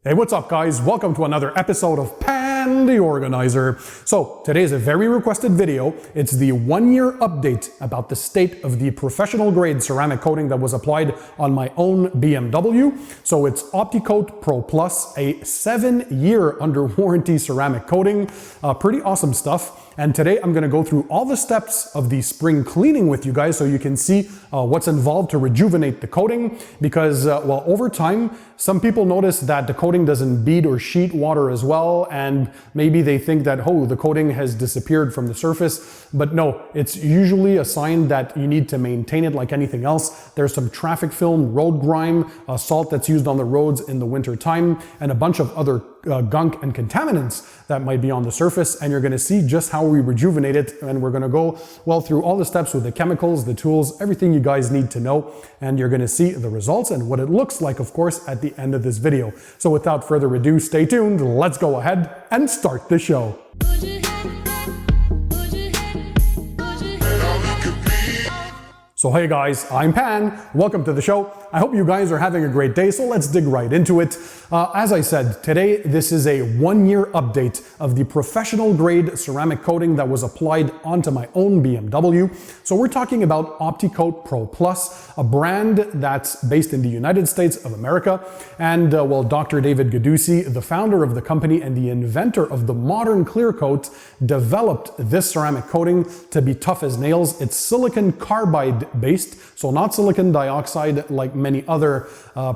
Hey, what's up guys? Welcome to another episode of Pan the Organizer. So today is a very requested video. It's the 1-year update about the state of the professional grade ceramic coating that was applied on my own BMW. So it's Opti-Coat Pro Plus, a 7-year under warranty ceramic coating. Pretty awesome stuff. And today I'm going to go through all the steps of the spring cleaning with you guys so you can see what's involved to rejuvenate the coating, because well, over time some people notice that the coating doesn't bead or sheet water as well, and maybe they think that, oh, the coating has disappeared from the surface. But no, it's usually a sign that you need to maintain it like anything else. There's some traffic film, road grime, salt that's used on the roads in the winter time, and a bunch of other gunk and contaminants that might be on the surface, and you're going to see just how we rejuvenate it. And we're going to go well through all the steps with the chemicals, the tools, everything you guys need to know, and you're going to see the results and what it looks like, of course, at the end of this video. So without further ado, stay tuned, let's go ahead and start the show. So hey guys, I'm Pan, welcome to the show. I hope you guys are having a great day, so let's dig right into it. As I said, today this is a 1-year update of the professional grade ceramic coating that was applied onto my own BMW. So we're talking about Opti-Coat Pro Plus, a brand that's based in the United States of America. And well, Dr. David Gadusi, the founder of the company and the inventor of the modern clear coat, developed this ceramic coating to be tough as nails. It's silicon carbide based, so not silicon dioxide like many other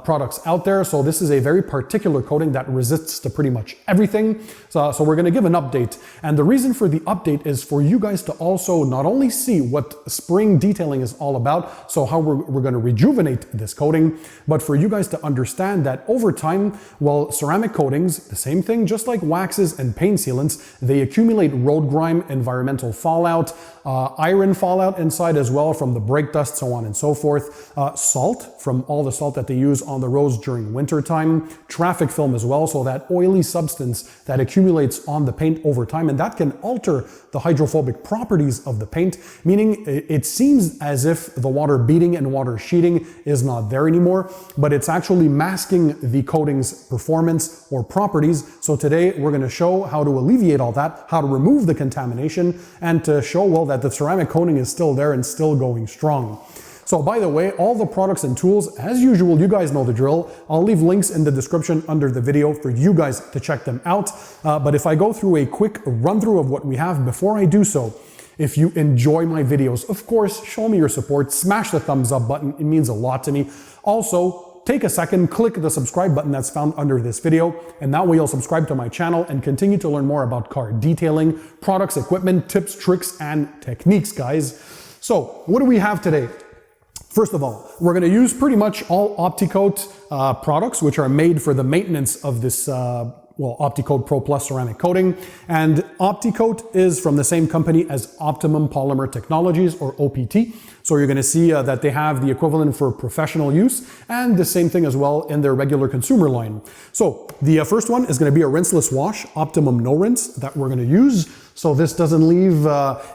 products out there. So this is a very particular coating that resists to pretty much everything. So we're going to give an update, and the reason for the update is for you guys to also not only see what spring detailing is all about, so how we're going to rejuvenate this coating, but for you guys to understand that over time, well, ceramic coatings, the same thing, just like waxes and paint sealants, they accumulate road grime, environmental fallout, iron fallout inside as well from the brake dust, so on and so forth, salt from all the salt that they use on the roads during winter time, traffic film as well, so that oily substance that accumulates on the paint over time, and that can alter the hydrophobic properties of the paint, meaning it seems as if the water beading and water sheeting is not there anymore, but it's actually masking the coating's performance or properties. So today we're going to show how to alleviate all that, how to remove the contamination, and to show, well, that the ceramic coating is still there and still going strong. So by the way, all the products and tools, as usual, you guys know the drill. I'll leave links in the description under the video for you guys to check them out. But if I go through a quick run through of what we have before I do so, if you enjoy my videos, of course, show me your support, smash the thumbs up button. It means a lot to me. Also, take a second, click the subscribe button that's found under this video, and that way you'll subscribe to my channel and continue to learn more about car detailing, products, equipment, tips, tricks, and techniques, guys. So what do we have today? First of all, we're going to use pretty much all Opti-Coat products, which are made for the maintenance of this well, Opti-Coat Pro Plus ceramic coating. And Opti-Coat is from the same company as Optimum Polymer Technologies, or OPT. So you're going to see that they have the equivalent for professional use and the same thing as well in their regular consumer line. So the first one is going to be a rinseless wash, Optimum No Rinse, that we're going to use. So this doesn't leave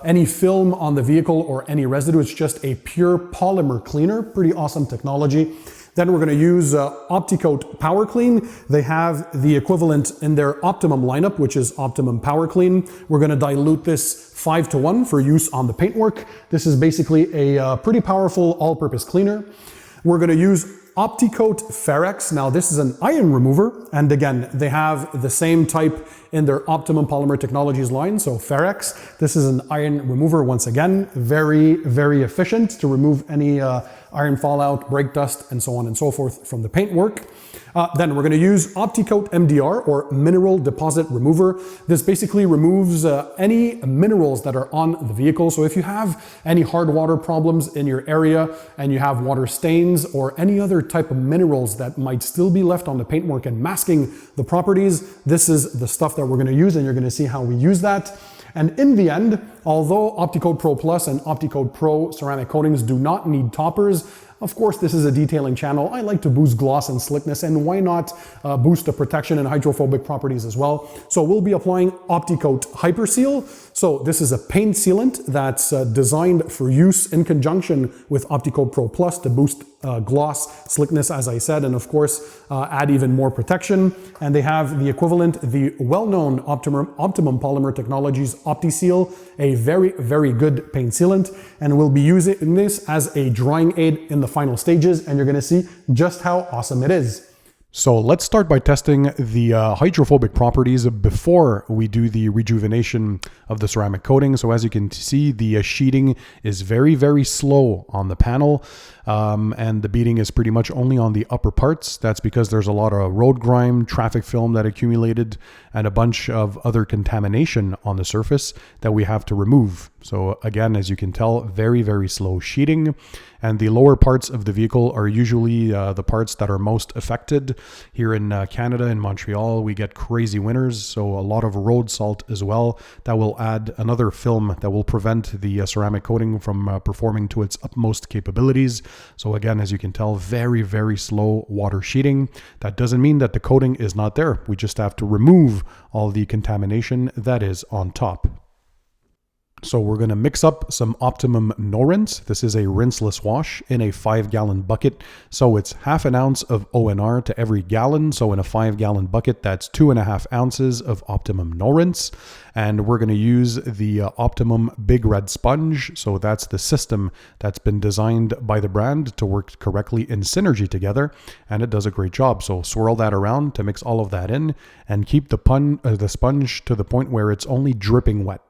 any film on the vehicle or any residue. It's just a pure polymer cleaner. Pretty awesome technology. Then we're going to use Opti-Coat Power Clean. They have the equivalent in their Optimum lineup, which is Optimum Power Clean. We're going to dilute this 5:1 for use on the paintwork. This is basically a pretty powerful all-purpose cleaner. We're going to use Opti-Coat Ferrex. Now this is an iron remover, and again, they have the same type in their Optimum Polymer Technologies line, so Ferrex. This is an iron remover once again, very, very efficient to remove any iron fallout, brake dust, and so on and so forth from the paintwork. Then we're going to use Opti-Coat MDR, or Mineral Deposit Remover. This basically removes any minerals that are on the vehicle. So if you have any hard water problems in your area and you have water stains or any other type of minerals that might still be left on the paintwork and masking the properties, this is the stuff that we're going to use, and you're going to see how we use that. And in the end, although Opti-Coat Pro Plus and Opti-Coat Pro ceramic coatings do not need toppers, of course, this is a detailing channel. I like to boost gloss and slickness, and why not boost the protection and hydrophobic properties as well. So we'll be applying Opti-Coat Hyper Seal. So this is a paint sealant that's designed for use in conjunction with Opti-Coat Pro Plus to boost gloss, slickness, as I said, and of course, add even more protection. And they have the equivalent, the well-known Optimum Polymer Technologies Opti-Seal, a very, very good paint sealant. And we'll be using this as a drying aid in the final stages, and you're gonna see just how awesome it is. So let's start by testing the hydrophobic properties before we do the rejuvenation of the ceramic coating. So as you can see, the sheeting is very, very slow on the panel, and the beading is pretty much only on the upper parts. That's because there's a lot of road grime, traffic film that accumulated, and a bunch of other contamination on the surface that we have to remove. So again, as you can tell, very, very slow sheeting. And the lower parts of the vehicle are usually the parts that are most affected. Here in Canada, in Montreal, we get crazy winters, so a lot of road salt as well. That will add another film that will prevent the ceramic coating from performing to its utmost capabilities. So again, as you can tell, very, very slow water sheeting. That doesn't mean that the coating is not there. We just have to remove all the contamination that is on top. So we're going to mix up some Optimum No Rinse. This is a rinseless wash in a 5-gallon bucket. So it's half an ounce of ONR to every gallon. So in a 5-gallon bucket, that's 2.5 ounces of Optimum No Rinse. And we're going to use the Optimum Big Red Sponge. So that's the system that's been designed by the brand to work correctly in synergy together. And it does a great job. So swirl that around to mix all of that in and keep the sponge to the point where it's only dripping wet.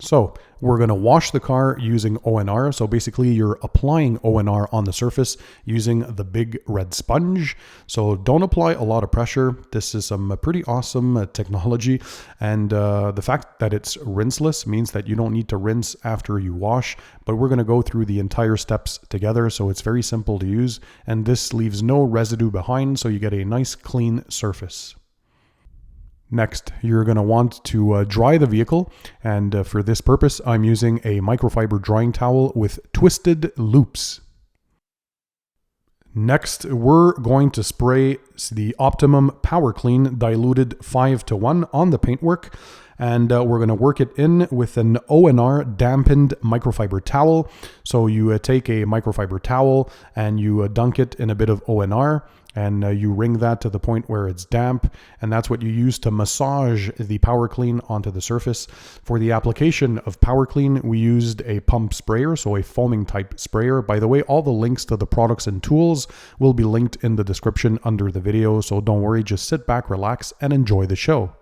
So we're going to wash the car using ONR. So basically you're applying ONR on the surface using the big red sponge. So don't apply a lot of pressure. This is some pretty awesome technology. And the fact that it's rinseless means that you don't need to rinse after you wash, but we're going to go through the entire steps together. So it's very simple to use. And this leaves no residue behind. So you get a nice clean surface. Next, you're going to want to dry the vehicle, and for this purpose, I'm using a microfiber drying towel with twisted loops. Next, we're going to spray the Optimum Power Clean diluted 5:1 on the paintwork, and we're going to work it in with an ONR dampened microfiber towel. So you take a microfiber towel and you dunk it in a bit of ONR, and you wring that to the point where it's damp, and that's what you use to massage the Power Clean onto the surface. For the application of Power Clean, we used a pump sprayer, so a foaming type sprayer. By the way, all the links to the products and tools will be linked in the description under the video, so don't worry, just sit back, relax, and enjoy the show.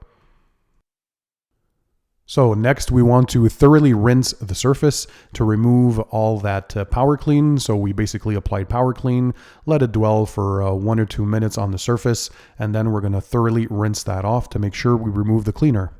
So next we want to thoroughly rinse the surface to remove all that Power Clean. So we basically applied Power Clean, let it dwell for 1 or 2 minutes on the surface, and then we're going to thoroughly rinse that off to make sure we remove the cleaner.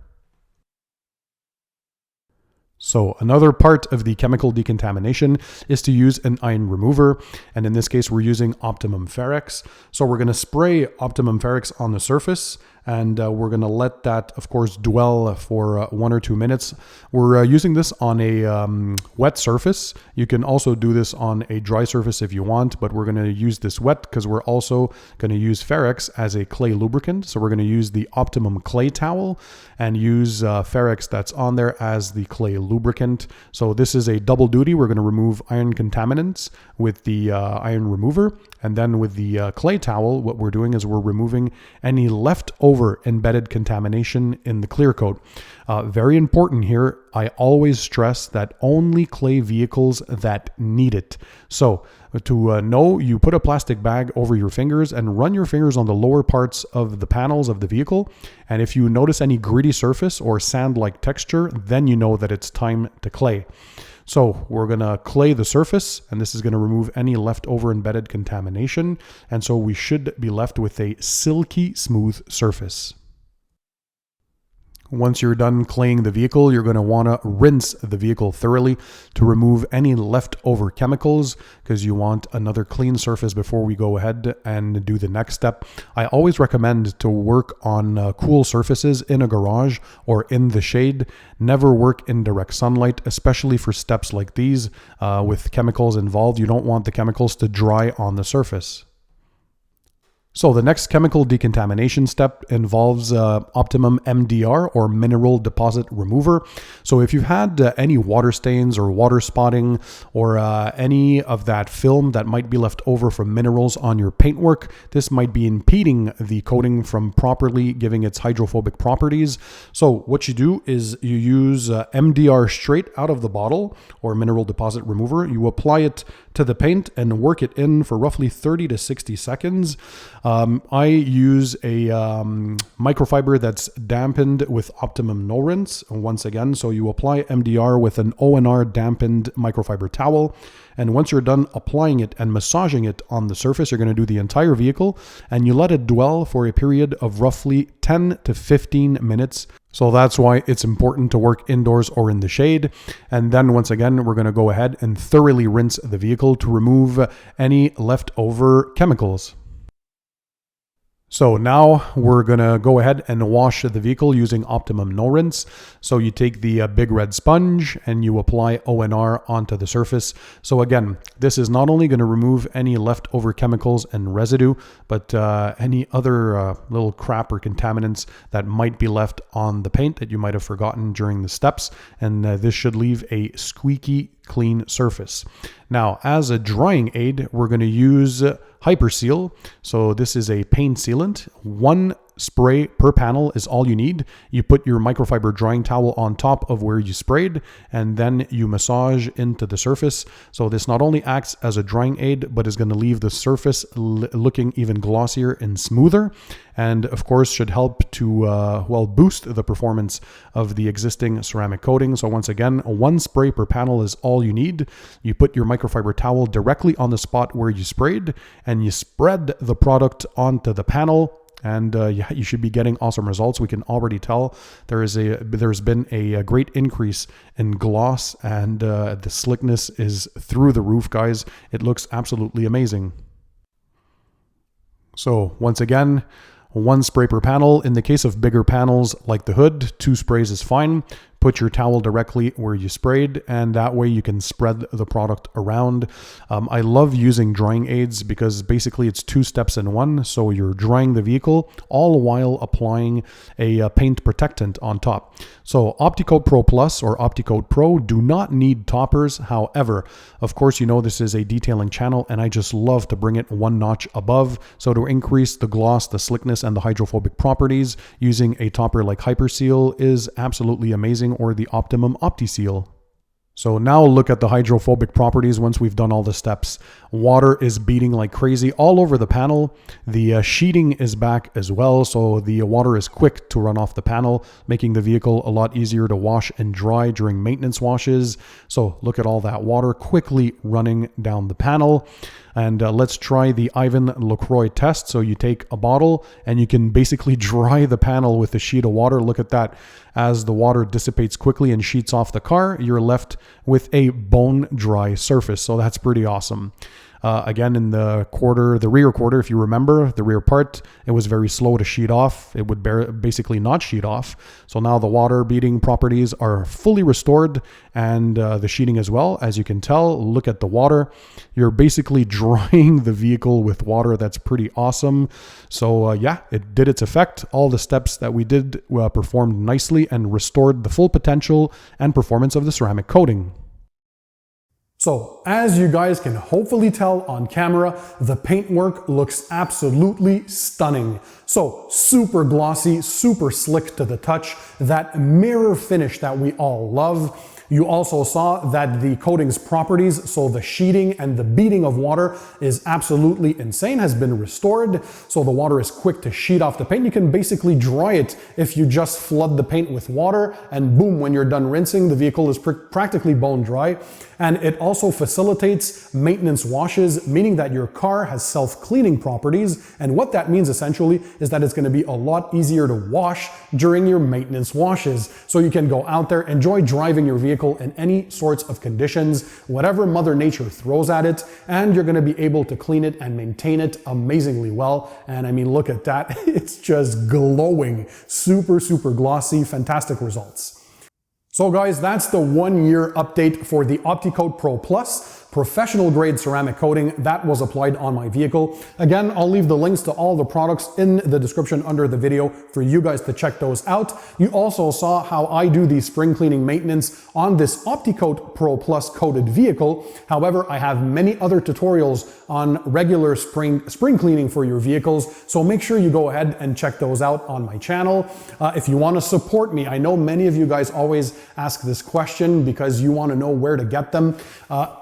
So another part of the chemical decontamination is to use an iron remover. And in this case, we're using Optimum Ferrex. So we're going to spray Optimum Ferrex on the surface, and we're going to let that, of course, dwell for 1 or 2 minutes. We're using this on a wet surface. You can also do this on a dry surface if you want, but we're going to use this wet because we're also going to use Ferrex as a clay lubricant. So we're going to use the Optimum Clay Towel and use Ferrex that's on there as the clay lubricant. So this is a double duty. We're going to remove iron contaminants with the iron remover, and then with the clay towel, what we're doing is we're removing any leftover embedded contamination in the clear coat. Very important here, I always stress that only clay vehicles that need it. So to know, you put a plastic bag over your fingers and run your fingers on the lower parts of the panels of the vehicle. And if you notice any gritty surface or sand-like texture, then you know that it's time to clay. So we're going to clay the surface, and this is going to remove any leftover embedded contamination. And so we should be left with a silky smooth surface. Once you're done claying the vehicle, you're going to want to rinse the vehicle thoroughly to remove any leftover chemicals, because you want another clean surface before we go ahead and do the next step. I always recommend to work on cool surfaces in a garage or in the shade. Never work in direct sunlight, especially for steps like these with chemicals involved. You don't want the chemicals to dry on the surface. So the next chemical decontamination step involves Optimum MDR, or mineral deposit remover. So if you've had any water stains or water spotting or any of that film that might be left over from minerals on your paintwork, this might be impeding the coating from properly giving its hydrophobic properties. So what you do is you use MDR straight out of the bottle, or mineral deposit remover. You apply it to the paint and work it in for roughly 30 to 60 seconds. I use a microfiber that's dampened with Optimum No Rinse once again. So you apply MDR with an ONR dampened microfiber towel. And once you're done applying it and massaging it on the surface, you're going to do the entire vehicle, and you let it dwell for a period of roughly 10 to 15 minutes. So that's why it's important to work indoors or in the shade. And then once again, we're going to go ahead and thoroughly rinse the vehicle to remove any leftover chemicals. So now we're going to go ahead and wash the vehicle using Optimum No Rinse. So you take the big red sponge and you apply ONR onto the surface. So again, this is not only going to remove any leftover chemicals and residue, but any other little crap or contaminants that might be left on the paint that you might have forgotten during the steps. And this should leave a squeaky clean surface. Now, as a drying aid, we're going to use Hyperseal. So this is a paint sealant. One spray per panel is all you need. You put your microfiber drying towel on top of where you sprayed, and then you massage into the surface. So this not only acts as a drying aid, but is going to leave the surface looking even glossier and smoother, and of course should help to boost the performance of the existing ceramic coating. So once again, one spray per panel is all you need. You put your microfiber towel directly on the spot where you sprayed, and you spread the product onto the panel. And you should be getting awesome results. We can already tell there's been a great increase in gloss, and the slickness is through the roof, guys. It looks absolutely amazing. So once again, one spray per panel. In the case of bigger panels like the hood, 2 sprays is fine. Put your towel directly where you sprayed, and that way you can spread the product around. I love using drying aids because basically it's 2 steps in one. So you're drying the vehicle all while applying a paint protectant on top. So Opti-Coat Pro Plus or Opti-Coat Pro do not need toppers. However, of course, you know this is a detailing channel, and I just love to bring it one notch above. So to increase the gloss, the slickness, and the hydrophobic properties, using a topper like Hyperseal is absolutely amazing, or the Optimum Opti-Seal. So now look at the hydrophobic properties once we've done all the steps. Water is beating like crazy all over the panel. The sheeting is back as well, so the water is quick to run off the panel, making the vehicle a lot easier to wash and dry during maintenance washes. So look at all that water quickly running down the panel. And let's try the Ivan LaCroix test. So you take a bottle and you can basically dry the panel with a sheet of water. Look at that. As the water dissipates quickly and sheets off the car, you're left with a bone dry surface. So that's pretty awesome. Again, in the rear quarter, if you remember, the rear part, it was very slow to sheet off. It would basically not sheet off. So now the water beating properties are fully restored, and the sheeting as well. As you can tell, look at the water. You're basically drying the vehicle with water. That's pretty awesome. So yeah, it did its effect. All the steps that we did performed nicely and restored the full potential and performance of the ceramic coating. So, as you guys can hopefully tell on camera, the paintwork looks absolutely stunning. So, super glossy, super slick to the touch, that mirror finish that we all love. You also saw that the coating's properties, so the sheeting and the beating of water is absolutely insane, has been restored. So the water is quick to sheet off the paint. You can basically dry it if you just flood the paint with water, and boom, when you're done rinsing, the vehicle is practically bone dry. And it also facilitates maintenance washes, meaning that your car has self-cleaning properties. And what that means essentially is that it's going to be a lot easier to wash during your maintenance washes. So you can go out there, enjoy driving your vehicle in any sorts of conditions, whatever Mother Nature throws at it, and you're going to be able to clean it and maintain it amazingly well. And I mean, look at that. It's just glowing, super, super glossy, fantastic results. So guys, that's the 1-year update for the Opti-Coat Pro Plus. professional grade ceramic coating that was applied on my vehicle. Again, I'll leave the links to all the products in the description under the video for you guys to check those out. You also saw how I do the spring cleaning maintenance on this Opti-Coat Pro Plus coated vehicle. However, I have many other tutorials on regular spring cleaning for your vehicles, so make sure you go ahead and check those out on my channel. If you want to support me, I know many of you guys always ask this question because you want to know where to get them.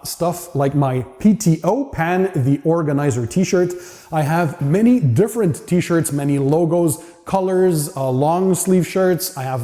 Stuff like my PTO, Pan the Organizer t-shirt. I have many different t-shirts, many logos, colors, long sleeve shirts. I have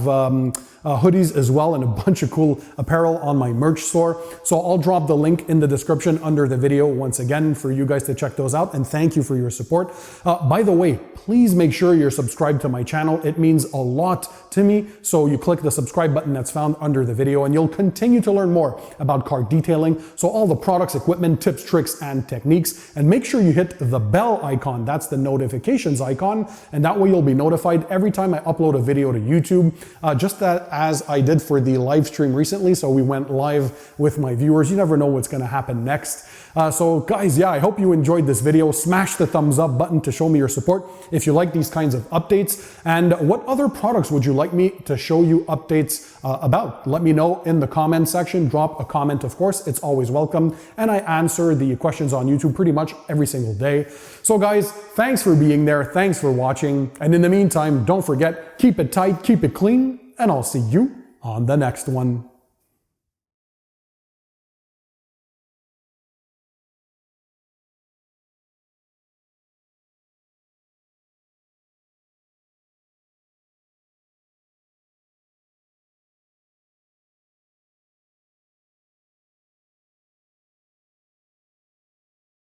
hoodies as well, and a bunch of cool apparel on my merch store. So I'll drop the link in the description under the video once again for you guys to check those out, and thank you for your support. By the way, please make sure you're subscribed to my channel. It means a lot to me. So you click the subscribe button that's found under the video, and you'll continue to learn more about car detailing. So all the products, equipment, tips, tricks, and techniques. And make sure you hit the bell icon. That's the notifications icon. And that way you'll be notified every time I upload a video to YouTube. Just that as I did for the live stream recently. So we went live with my viewers. You never know what's going to happen next. So guys, yeah, I hope you enjoyed this video. Smash the thumbs up button to show me your support if you like these kinds of updates. And what other products would you like me to show you updates about? Let me know in the comment section. Drop a comment, of course. It's always welcome. And I answer the questions on YouTube pretty much every single day. So guys, thanks for being there. Thanks for watching. And in the meantime, don't forget, keep it tight, keep it clean, and I'll see you on the next one.